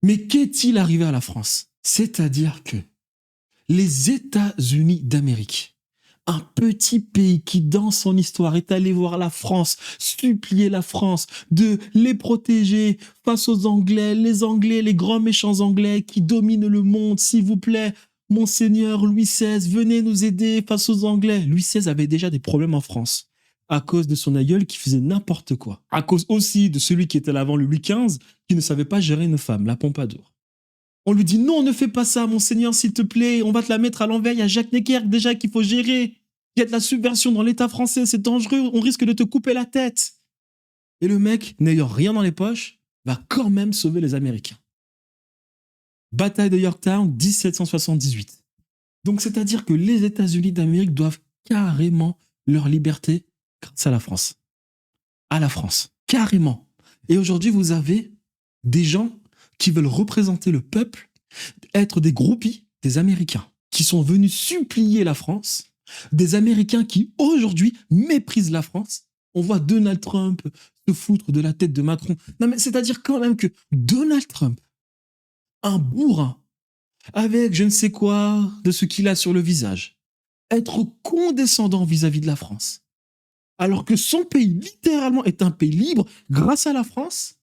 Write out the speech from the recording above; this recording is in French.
Mais qu'est-il arrivé à la France? C'est-à-dire que les États-Unis d'Amérique, un petit pays qui, dans son histoire, est allé voir la France, supplier la France de les protéger face aux Anglais, les grands méchants Anglais qui dominent le monde, s'il vous plaît, Monseigneur Louis XVI, venez nous aider face aux Anglais. Louis XVI avait déjà des problèmes en France à cause de son aïeul qui faisait n'importe quoi. À cause aussi de celui qui était là avant Louis XV, qui ne savait pas gérer une femme, la Pompadour. On lui dit non, ne fais pas ça, monseigneur, s'il te plaît, on va te la mettre à l'envers. Il y a Jacques Necker déjà qu'il faut gérer. Il y a de la subversion dans l'État français, c'est dangereux, on risque de te couper la tête. Et le mec, n'ayant rien dans les poches, va quand même sauver les Américains. Bataille de Yorktown, 1778. Donc c'est-à-dire que les États-Unis d'Amérique doivent carrément leur liberté grâce à la France. À la France, carrément. Et aujourd'hui, vous avez des gens qui veulent représenter le peuple, être des groupies des Américains, qui sont venus supplier la France, des Américains qui aujourd'hui méprisent la France. On voit Donald Trump se foutre de la tête de Macron. Non mais c'est-à-dire quand même que Donald Trump, un bourrin, avec je ne sais quoi de ce qu'il a sur le visage, être condescendant vis-à-vis de la France, alors que son pays littéralement est un pays libre grâce à la France,